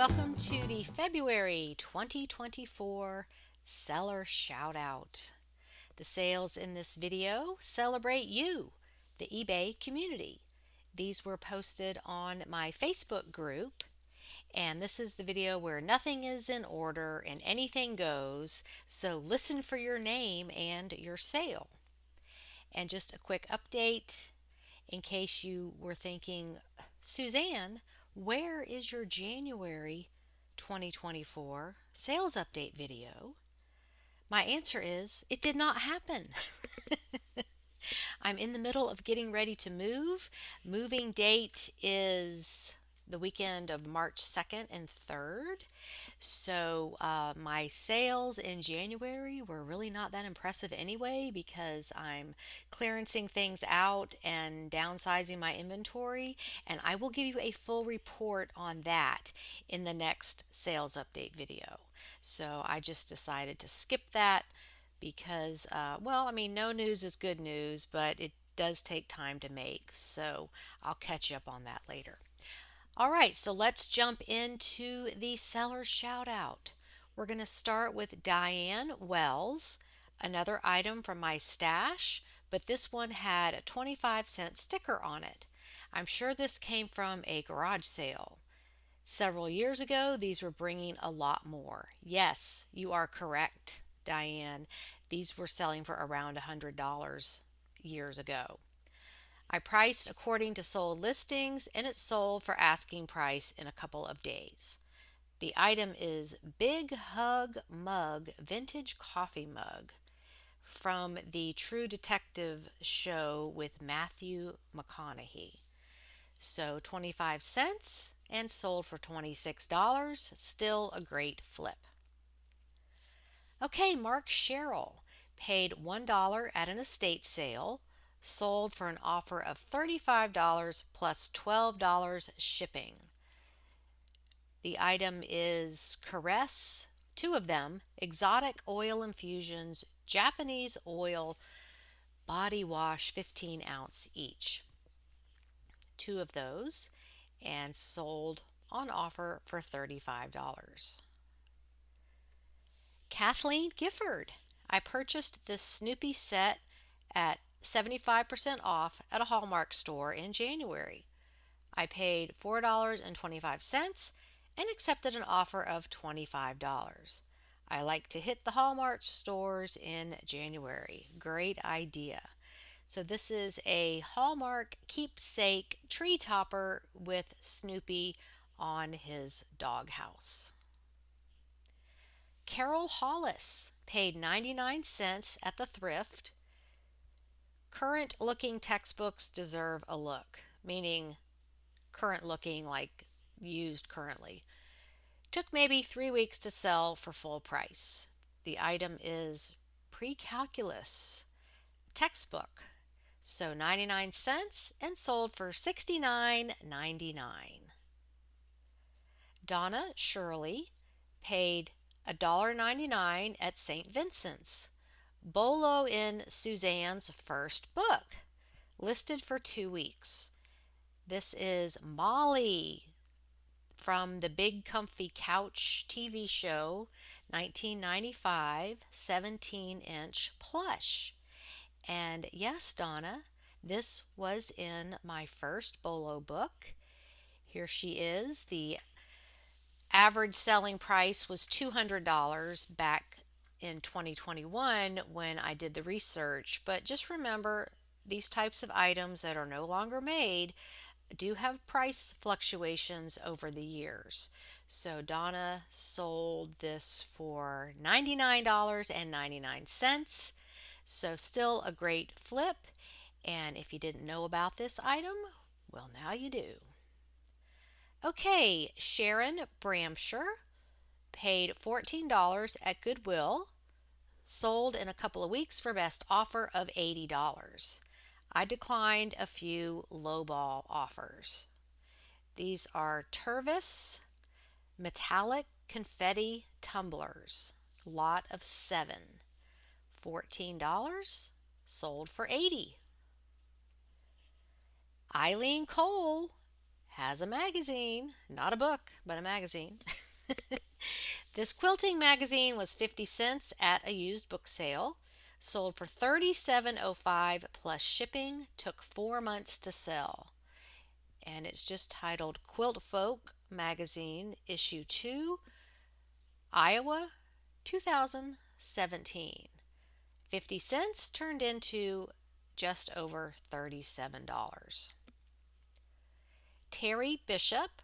Welcome to the February 2024 Seller Shoutout. The sales in this video celebrate you, the eBay community. These were posted on my Facebook group, and this is the video where nothing is in order and anything goes, so listen for your name and your sale. And just a quick update in case you were thinking, Suzanne, where is your January 2024 sales update video? My answer is it did not happen. I'm in the middle of getting ready to move. Moving date is the weekend of March 2nd and 3rd. So my sales in January were really not that impressive anyway because I'm clearancing things out and downsizing my inventory. And I will give you a full report on that in the next sales update video. So I just decided to skip that because, no news is good news, but it does take time to make. So I'll catch up on that later. All right, so let's jump into the seller shout out. We're going to start with Diane Wells, another item from my stash, but this one had a 25-cent sticker on it. I'm sure this came from a garage sale. Several years ago, these were bringing a lot more. Yes, you are correct, Diane. These were selling for around $100 years ago. I priced according to sold listings and it sold for asking price in a couple of days. The item is Big Hug Mug Vintage Coffee Mug from the True Detective show with Matthew McConaughey. So 25 cents and sold for $26. Still a great flip. Okay, Mark Sherrill paid $1 at an estate sale, sold for an offer of $35 plus $12 shipping. The item is Caress, two of them, exotic oil infusions, Japanese oil, body wash, 15 ounce each. Two of those, and sold on offer for $35. Kathleen Gifford. I purchased this Snoopy set at 75% off at a Hallmark store in January. I paid $4.25 and accepted an offer of $25. I like to hit the Hallmark stores in January. Great idea. So this is a Hallmark keepsake tree topper with Snoopy on his doghouse. Carol Hollis paid 99 cents at the thrift. Current looking textbooks deserve a look, meaning current looking like used currently. Took maybe 3 weeks to sell for full price. The item is Pre-Calculus textbook. So 99 cents and sold for $69.99. Donna Shirley paid $1.99 at St. Vincent's. BOLO in Suzanne's first book, listed for 2 weeks. This is Molly from the Big Comfy Couch TV show, 1995, 17-inch plush. And yes, Donna, this was in my first BOLO book. Here she is. The average selling price was $200 back in 2021 when I did the research. But just remember, these types of items that are no longer made do have price fluctuations over the years. So Donna sold this for $99.99. So still a great flip. And if you didn't know about this item, well, now you do. Okay, Sharon Bramsher paid $14 at Goodwill, sold in a couple of weeks for best offer of $80. I declined a few lowball offers. These are Tervis metallic confetti tumblers, lot of 7. $14, sold for $80. Eileen Cole has a magazine, not a book, but a magazine. This quilting magazine was 50 cents at a used book sale. Sold for $37.05 plus shipping. Took 4 months to sell. And it's just titled Quilt Folk Magazine, Issue 2, Iowa, 2017. 50 cents turned into just over $37. Terry Bishop.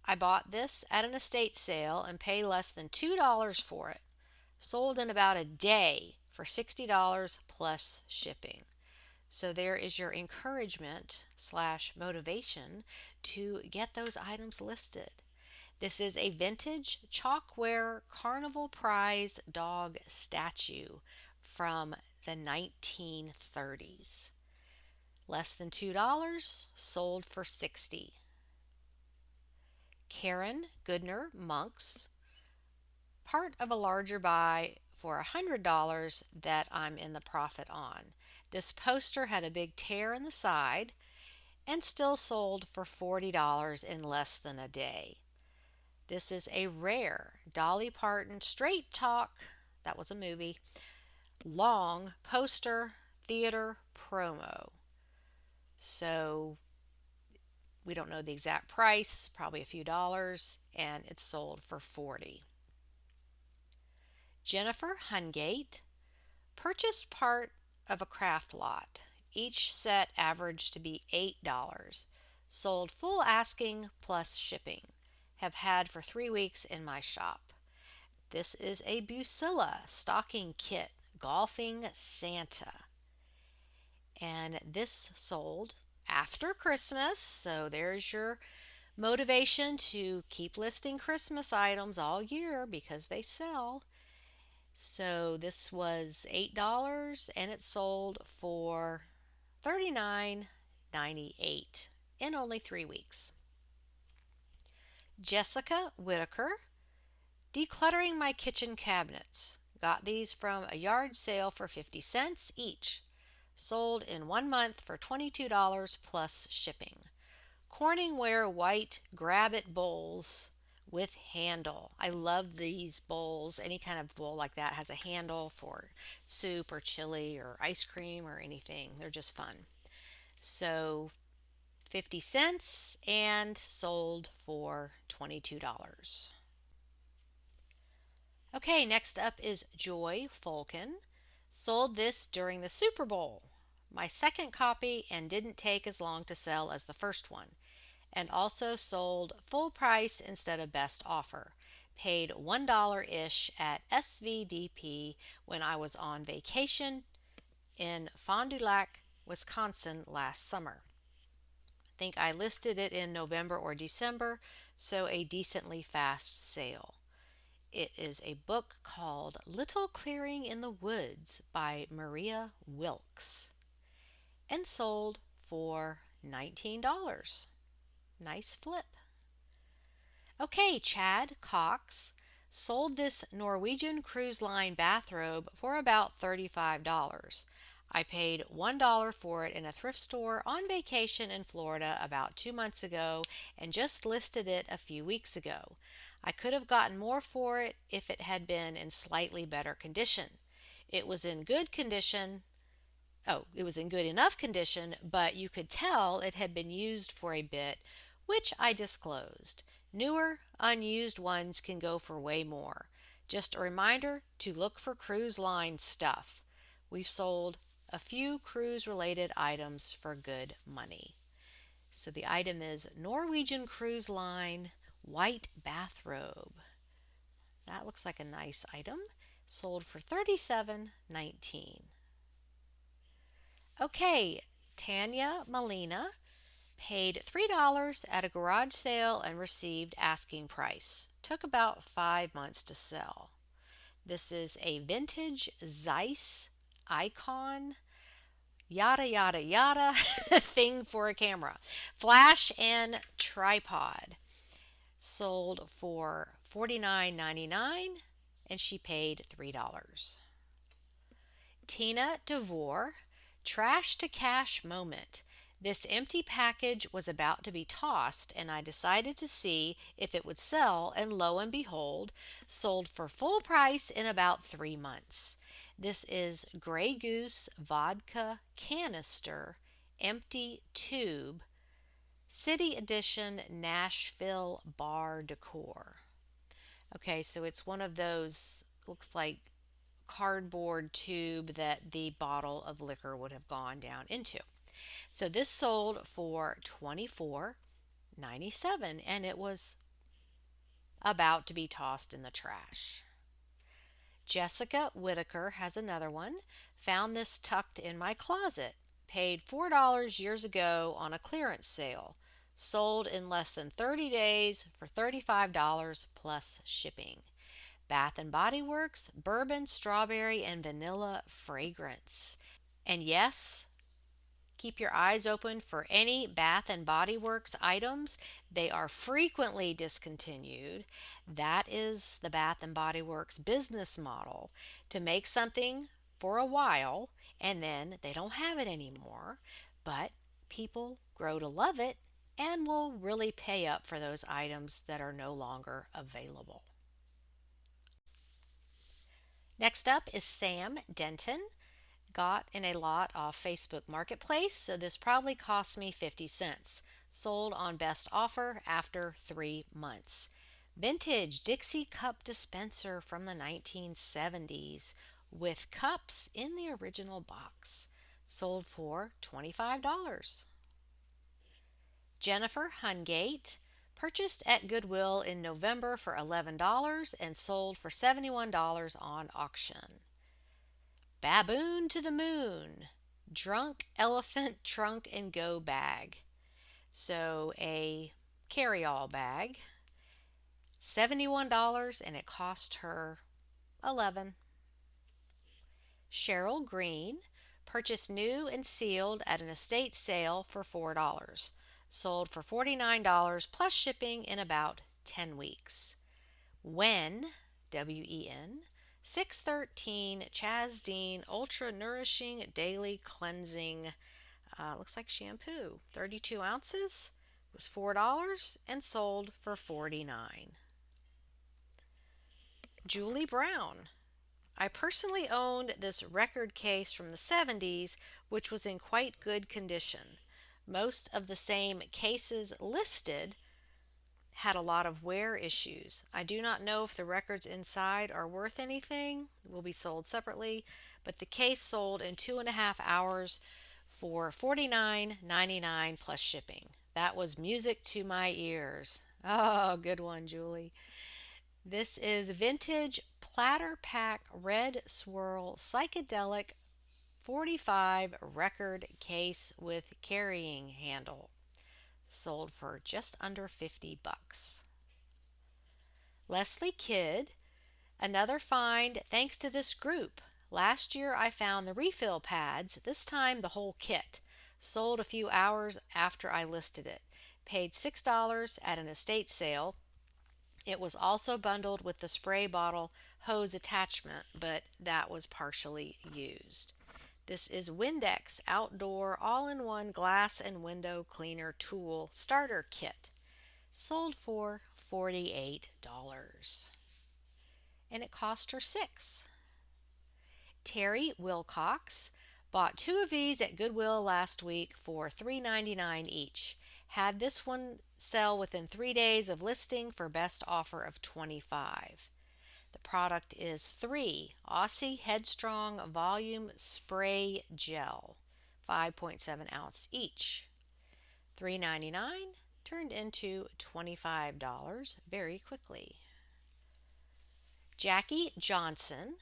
I bought this at an estate sale and paid less than $2 for it. Sold in about a day for $60 plus shipping. So there is your encouragement slash motivation to get those items listed. This is a vintage chalkware carnival prize dog statue from the 1930s. Less than $2, sold for $60. Karen Goodner Monks, part of a larger buy for $100 that I'm in the profit on. This poster had a big tear in the side and still sold for $40 in less than a day. This is a rare Dolly Parton Straight Talk, that was a movie, long poster theater promo. So we don't know the exact price, probably a few dollars, and it's sold for $40. Jennifer Hungate purchased part of a craft lot. Each set averaged to be $8. Sold full asking plus shipping. Have had for 3 weeks in my shop. This is a Busilla stocking kit, Golfing Santa. And this sold after Christmas, so there's your motivation to keep listing Christmas items all year because they sell. So this was $8 and it sold for $39.98 in only 3 weeks. Jessica Whitaker, decluttering my kitchen cabinets. Got these from a yard sale for 50 cents each. Sold in 1 month for $22 plus shipping. Corningware white grab-it bowls with handle. I love these bowls. Any kind of bowl like that has a handle for soup or chili or ice cream or anything. They're just fun. So 50 cents and sold for $22. Okay, next up is Joy Fulkin. Sold this during the Super Bowl. My second copy and didn't take as long to sell as the first one. And also sold full price instead of best offer. Paid $1-ish at SVDP when I was on vacation in Fond du Lac, Wisconsin last summer. I think I listed it in November or December, so a decently fast sale. It is a book called Little Clearing in the Woods by Maria Wilkes and sold for $19. Nice flip. Okay, Chad Cox sold this Norwegian Cruise Line bathrobe for about $35. I paid $1 for it in a thrift store on vacation in Florida about 2 months ago and just listed it a few weeks ago. I could have gotten more for it if it had been in slightly better condition. It was in good condition. It was in good enough condition, but you could tell it had been used for a bit, which I disclosed. Newer, unused ones can go for way more. Just a reminder to look for cruise line stuff. We've sold a few cruise-related items for good money. So the item is Norwegian Cruise Line white bathrobe. That looks like a nice item. Sold for $37.19. Okay, Tanya Molina paid $3 at a garage sale and received asking price. Took about 5 months to sell. This is a vintage Zeiss icon, yada yada yada thing for a camera. Flash and tripod. Sold for $49.99 and she paid $3. Tina DeVore, trash to cash moment. This empty package was about to be tossed, and I decided to see if it would sell, and lo and behold, sold for full price in about 3 months. This is Grey Goose Vodka Canister, empty tube, City Edition Nashville Bar Decor. Okay, so it's one of those, looks like cardboard tube that the bottle of liquor would have gone down into. So this sold for $24.97 and it was about to be tossed in the trash. Jessica Whitaker has another one. Found this tucked in my closet. Paid $4 years ago on a clearance sale. Sold in less than 30 days for $35 plus shipping. Bath and Body Works bourbon, strawberry, and vanilla fragrance. And yes, keep your eyes open for any Bath and Body Works items. They are frequently discontinued. That is the Bath and Body Works business model, to make something for a while and then they don't have it anymore, but people grow to love it and will really pay up for those items that are no longer available. Next up is Sam Denton. Got in a lot off Facebook Marketplace, so this probably cost me 50 cents. Sold on best offer after 3 months. Vintage Dixie cup dispenser from the 1970s with cups in the original box. Sold for $25. Jennifer Hungate purchased at Goodwill in November for $11 and sold for $71 on auction. Baboon to the Moon Drunk Elephant Trunk and Go Bag. So a carry-all bag, $71 and it cost her $11. Cheryl Green purchased new and sealed at an estate sale for $4. Sold for $49 plus shipping in about 10 weeks. Wen, W-E-N, 613 Chasdine Ultra Nourishing Daily Cleansing, looks like shampoo, 32 ounces, was $4 and sold for $49. Julie Brown. I personally owned this record case from the 70s, which was in quite good condition. Most of the same cases listed had a lot of wear issues. I do not know if the records inside are worth anything, will be sold separately, but the case sold in 2.5 hours for $49.99 plus shipping. That was music to my ears. Oh, good one, Julie. This is vintage platter pack red swirl psychedelic 45 record case with carrying handle. Sold for just under $50. Leslie Kidd, another find thanks to this group. Last year I found the refill pads, this time the whole kit. Sold a few hours after I listed it. Paid $6 at an estate sale. It was also bundled with the spray bottle hose attachment, but that was partially used. This is Windex Outdoor All-in-One Glass and Window Cleaner Tool Starter Kit. Sold for $48. And it cost her $6. Terry Wilcox bought 2 of these at Goodwill last week for $3.99 each. Had this one sell within 3 days of listing for best offer of $25. The product is 3 Aussie Headstrong Volume Spray Gel, 5.7 ounce each. $3.99 turned into $25 very quickly. Jackie Johnson.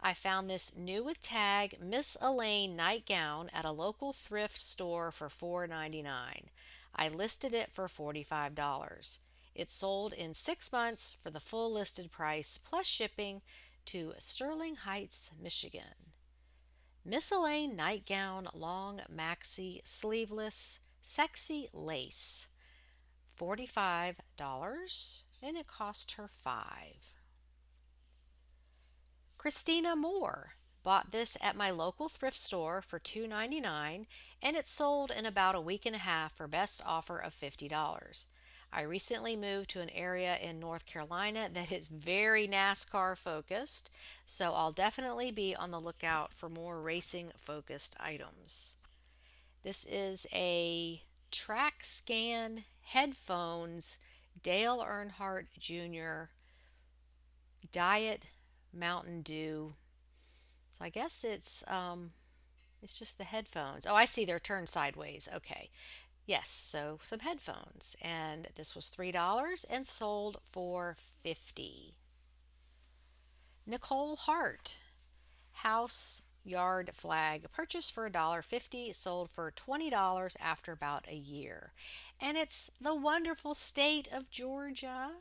I found this new with tag Miss Elaine nightgown at a local thrift store for $4.99. I listed it for $45. It sold in 6 months for the full listed price plus shipping to Sterling Heights, Michigan. Miss Elaine nightgown, long maxi, sleeveless, sexy lace, $45, and it cost her $5. Christina Moore Bought this at my local thrift store for $2.99, and it sold in about a week and a half for best offer of $50. I recently moved to an area in North Carolina that is very NASCAR focused, so I'll definitely be on the lookout for more racing focused items. This is a track scan headphones Dale Earnhardt Jr. Diet Mountain Dew. So I guess it's just the headphones. Oh, I see they're turned sideways. Okay. Yes, so some headphones, and this was $3 and sold for 50. Nicole Hart, house yard flag, purchased for $1.50, sold for $20 after about a year. And it's the wonderful state of Georgia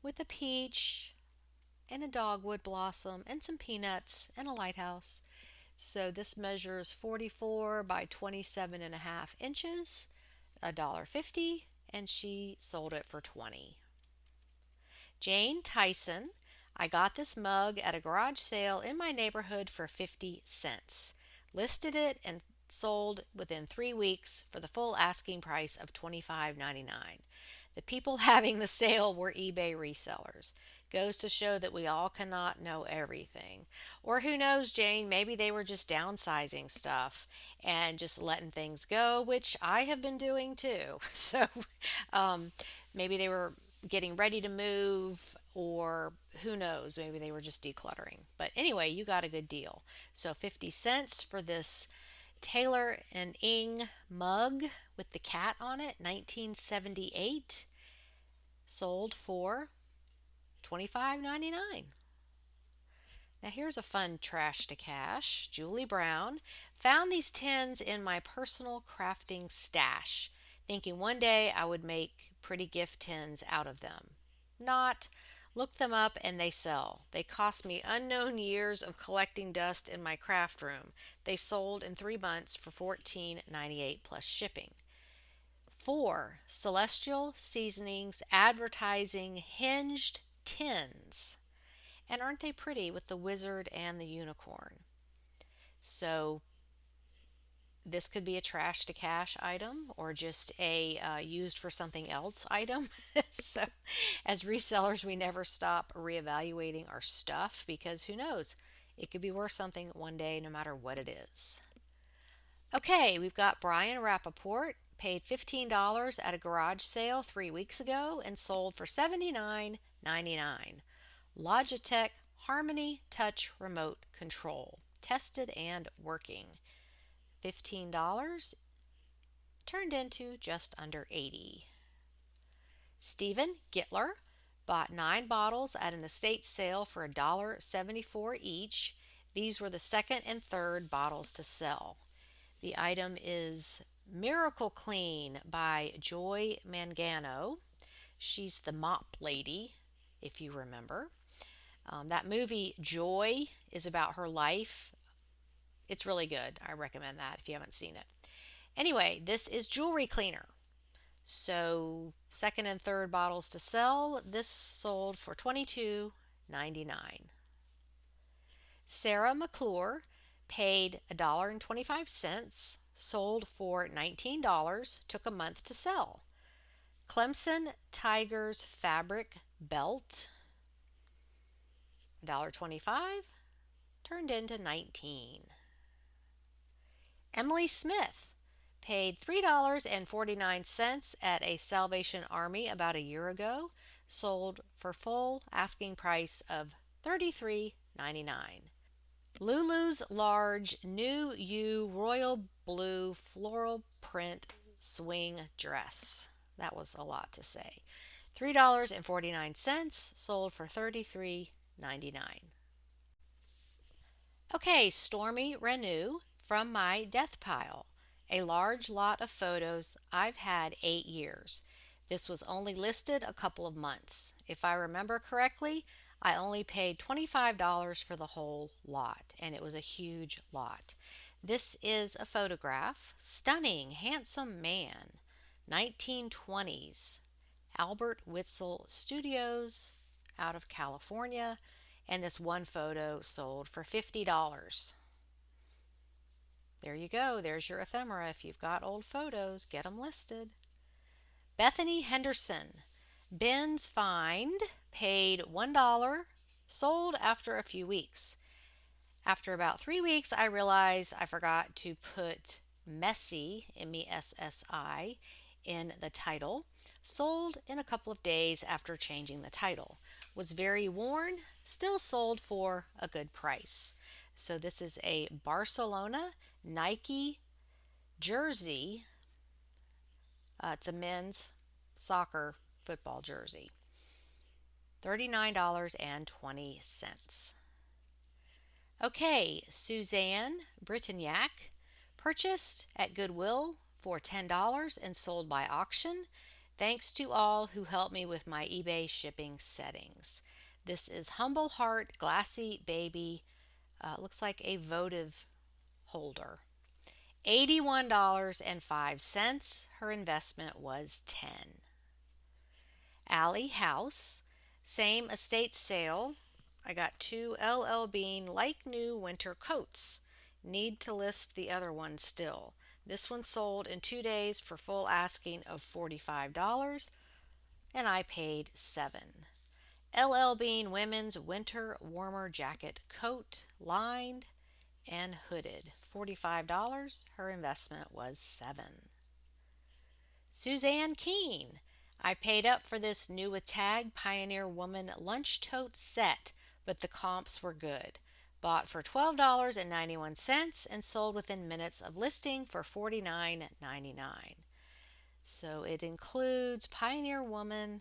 with a peach and a dogwood blossom and some peanuts and a lighthouse. So this measures 44 by 27 and a half inches, $1.50, and she sold it for 20. Jane Tyson, I got this mug at a garage sale in my neighborhood for 50 cents. Listed it and sold within 3 weeks for the full asking price of $25.99. The people having the sale were eBay resellers. Goes to show that we all cannot know everything. Or who knows, Jane, maybe they were just downsizing stuff and just letting things go, which I have been doing too. So um, maybe they were getting ready to move, or who knows, maybe they were just decluttering. But anyway, you got a good deal. So 50 cents for this Taylor and Ing mug with the cat on it, 1978, sold for $25.99. Now here's a fun trash to cash. Julie Brown found these tins in my personal crafting stash, thinking one day I would make pretty gift tins out of them. Not. Look them up and they sell. They cost me unknown years of collecting dust in my craft room. They sold in 3 months for $14.98 plus shipping. 4. Celestial Seasonings Advertising Hinged Tins. And aren't they pretty with the wizard and the unicorn? So this could be a trash to cash item or just a used for something else item. So as resellers, we never stop reevaluating our stuff because who knows? It could be worth something one day no matter what it is. Okay, we've got Brian Rappaport, paid $15 at a garage sale 3 weeks ago and sold for $79.99. Logitech Harmony Touch Remote Control, tested and working. $15 turned into just under 80. Stephen Gittler bought 9 bottles at an estate sale for $1.74 each. These were the second and third bottles to sell. The item is Miracle Clean by Joy Mangano. She's the mop lady, if you remember. That movie, Joy, is about her life. It's really good. I recommend that if you haven't seen it. Anyway, this is jewelry cleaner. So, second and third bottles to sell. This sold for $22.99. Sarah McClure paid $1.25, sold for $19, took a month to sell. Clemson Tigers fabric belt, $1.25, turned into 19. Emily Smith paid $3.49 at a Salvation Army about a year ago, sold for full asking price of $33.99. Lulu's large New You royal blue floral print swing dress. That was a lot to say. $3.49, sold for $33.99. Okay, Stormy Renew from my death pile. A large lot of photos I've had 8 years. This was only listed a couple of months. If I remember correctly, I only paid $25 for the whole lot, and it was a huge lot. This is a photograph. Stunning, handsome man. 1920s. Albert Witzel Studios out of California. and this one photo sold for $50. There you go. There's your ephemera. If you've got old photos, get them listed. Bethany Henderson. Ben's find, paid $1, sold after a few weeks. After about 3 weeks, I realized I forgot to put messy, MESSI, in the title. Sold in a couple of days after changing the title. Was very worn, still sold for a good price. So this is a Barcelona Nike jersey. It's a men's soccer football jersey. $39.20. Okay, Suzanne Britanniac, purchased at Goodwill for $10 and sold by auction. Thanks to all who helped me with my eBay shipping settings. This is Humble Heart Glassy Baby. Looks like a votive holder. $81.05. Her investment was $10. Allie House, same estate sale. I got 2 LL Bean like new winter coats. Need to list the other one still. This one sold in 2 days for full asking of $45, and I paid $7. LL Bean women's winter warmer jacket coat, lined and hooded. $45. Her investment was $7. Suzanne Keene. I paid up for this new with tag Pioneer Woman lunch tote set, but the comps were good. Bought for $12.91 and sold within minutes of listing for $49.99. So it includes Pioneer Woman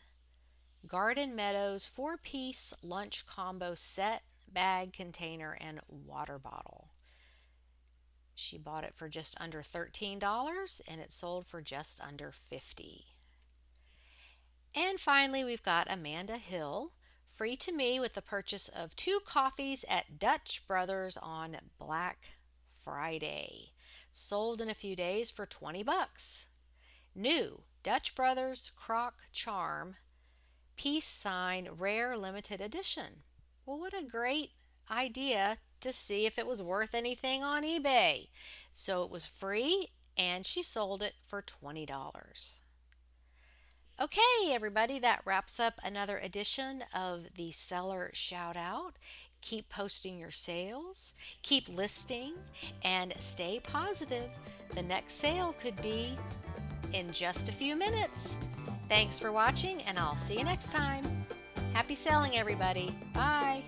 Garden Meadows 4-piece lunch combo set, bag, container, and water bottle. She bought it for just under $13 and it sold for just under $50. And finally, we've got Amanda Hill, free to me with the purchase of 2 coffees at Dutch Brothers on Black Friday. Sold in a few days for $20. New Dutch Brothers Croc Charm peace sign rare limited edition. Well, what a great idea to see if it was worth anything on eBay. So it was free and she sold it for $20. Okay, everybody, that wraps up another edition of the Seller Shout Out. Keep posting your sales, keep listing, and stay positive. The next sale could be in just a few minutes. Thanks for watching, and I'll see you next time. Happy selling, everybody. Bye.